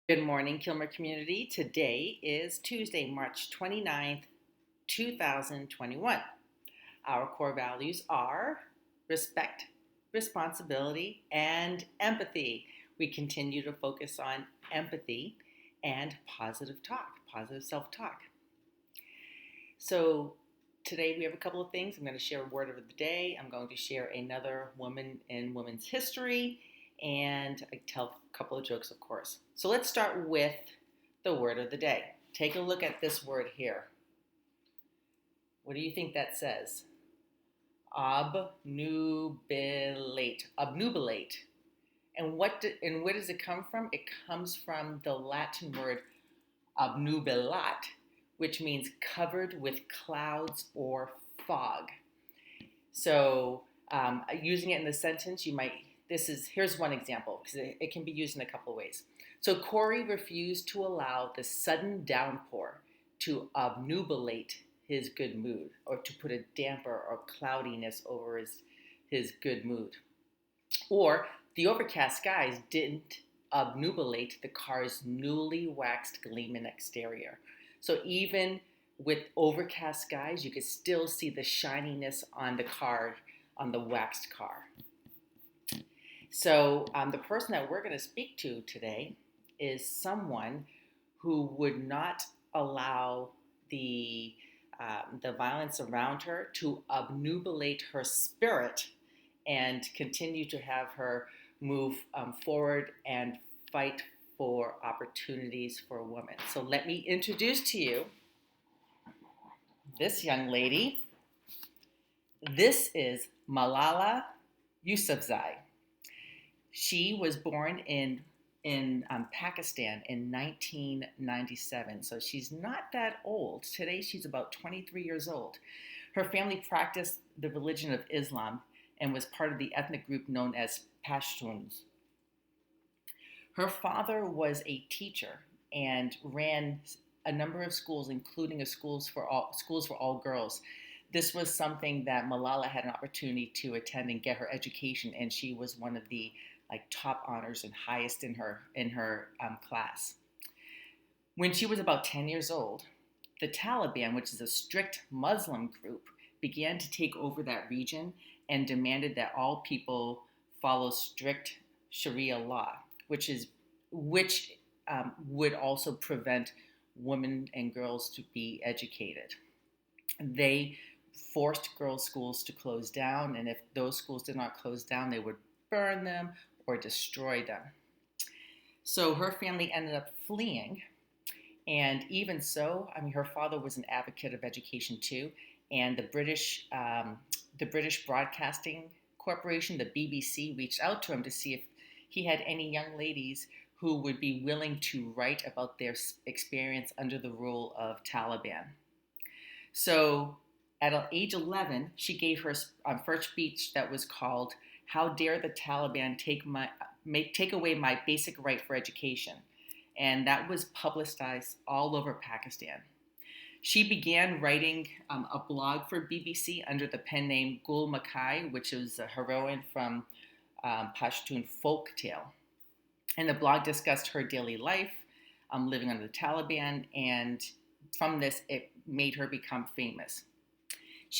Good morning, Kilmer community. Today is Tuesday, March 29th, 2021. Our core values are respect, responsibility, and empathy. We continue to focus on empathy and positive talk, positive self talk. So, today we have a couple of things. I'm going to share a word of the day. I'm going to share another woman in women's history, and I tell a couple of jokes, of course. So let's start with the word of the day. Take a look at this word here. What do you think that says? Obnubilate. Obnubilate. And where does it come from? It comes from the Latin word obnubilat, which means covered with clouds or fog. So using it in the sentence, here's one example because it can be used in a couple of ways. So Corey refused to allow the sudden downpour to obnubilate his good mood or to put a damper or cloudiness over his good mood. Or the overcast skies didn't obnubilate the car's newly waxed gleaming exterior. So even with overcast skies, you could still see the shininess on the car, on the waxed car. So the person that we're going to speak to today is someone who would not allow the violence around her to obnubilate her spirit and continue to have her move forward and fight for opportunities for women. So let me introduce to you this young lady. This is Malala Yousafzai. She was born in Pakistan in 1997, so she's not that old. Today she's about 23 years old. Her family practiced the religion of Islam and was part of the ethnic group known as Pashtuns. Her father was a teacher and ran a number of schools, including schools for all girls. This was something that Malala had an opportunity to attend and get her education, and she was one of the top honors and highest in her class. When she was about 10 years old, the Taliban, which is a strict Muslim group, began to take over that region and demanded that all people follow strict Sharia law, which would also prevent women and girls to be educated. They forced girls' schools to close down, and if those schools did not close down, they would burn them or destroy them. So her family ended up fleeing, and even so, her father was an advocate of education too, and the British Broadcasting Corporation, the BBC, reached out to him to see if he had any young ladies who would be willing to write about their experience under the rule of Taliban. So at age 11, she gave her first speech that was called "How Dare the Taliban Take Away My Basic Right for Education," and that was publicized all over Pakistan. She began writing a blog for BBC under the pen name Gul Makai, which is a heroine from Pashtun folk tale. And the blog discussed her daily life, living under the Taliban, and from this, it made her become famous.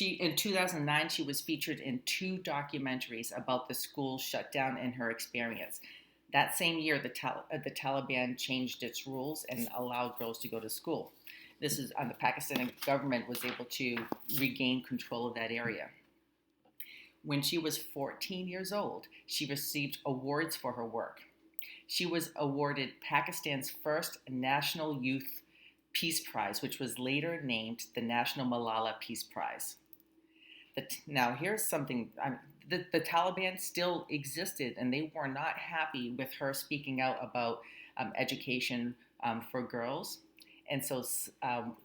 In 2009, she was featured in 2 documentaries about the school shutdown and her experience. That same year, the Taliban changed its rules and allowed girls to go to school. This is the Pakistani government was able to regain control of that area. When she was 14 years old, she received awards for her work. She was awarded Pakistan's first National Youth Peace Prize, which was later named the National Malala Peace Prize. Now, here's something. The Taliban still existed, and they were not happy with her speaking out about education for girls. And so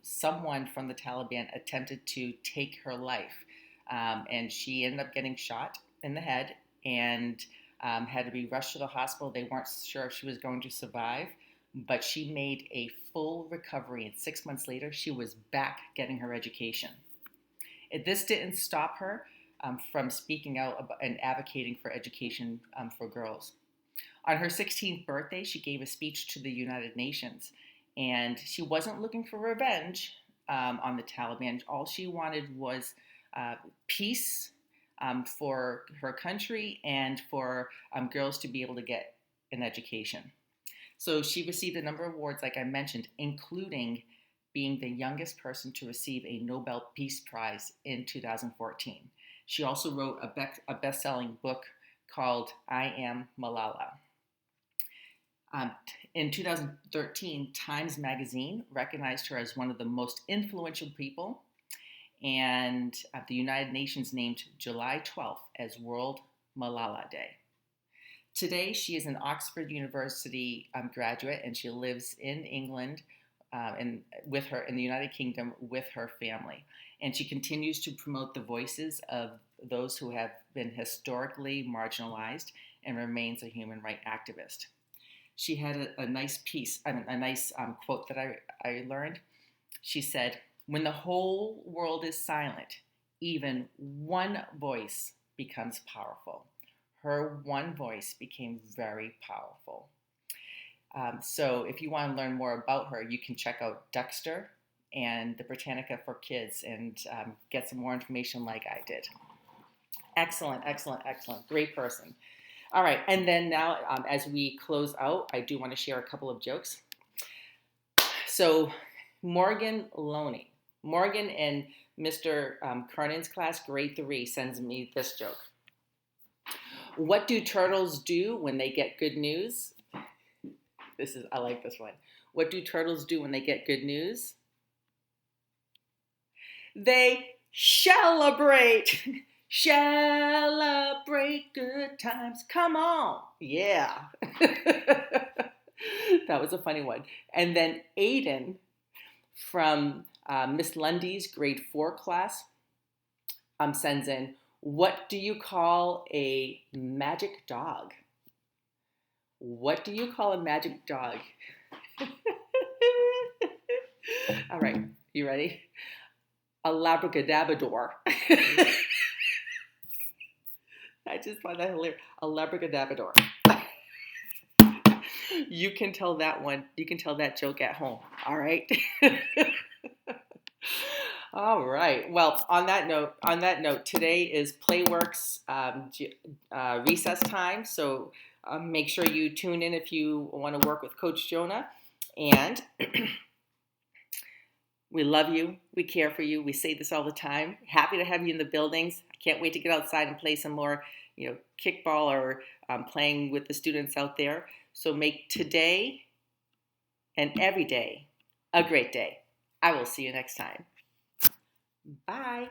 someone from the Taliban attempted to take her life. And she ended up getting shot in the head and had to be rushed to the hospital. They weren't sure if she was going to survive, but she made a full recovery. And 6 months later, she was back getting her education. This didn't stop her from speaking out and advocating for education for girls. On her 16th birthday, she gave a speech to the United Nations, and she wasn't looking for revenge on the Taliban. All she wanted was peace for her country and for girls to be able to get an education. So she received a number of awards, like I mentioned, including being the youngest person to receive a Nobel Peace Prize in 2014. She also wrote a best-selling book called I Am Malala. In 2013, Times Magazine recognized her as one of the most influential people, and the United Nations named July 12th as World Malala Day. Today, she is an Oxford University graduate, and she lives in England and with her in the United Kingdom with her family. And she continues to promote the voices of those who have been historically marginalized and remains a human rights activist. She had a nice piece, a nice quote that I learned. She said, "When the whole world is silent, even one voice becomes powerful." Her one voice became very powerful. So if you want to learn more about her, you can check out Dexter and the Britannica for Kids and get some more information like I did. Excellent, excellent, excellent. Great person. All right, and then now as we close out, I do want to share a couple of jokes. So Morgan Loney. Morgan in Mr. Kernan's class, grade 3, sends me this joke. What do turtles do when they get good news? I like this one. What do turtles do when they get good news? They celebrate. Celebrate good times. Come on. Yeah. That was a funny one. And then Aiden from Miss Lundy's grade 4 class sends in, what do you call a magic dog? What do you call a magic dog? All right, you ready? A labragadabrador. I just find that hilarious. A labragadabrador. You can tell that one. You can tell that joke at home. All right. All right. Well, on that note, today is Playworks recess time. So make sure you tune in if you want to work with Coach Jonah. And we love you. We care for you. We say this all the time. Happy to have you in the buildings. I can't wait to get outside and play some more, kickball or playing with the students out there. So make today and every day a great day. I will see you next time. Bye.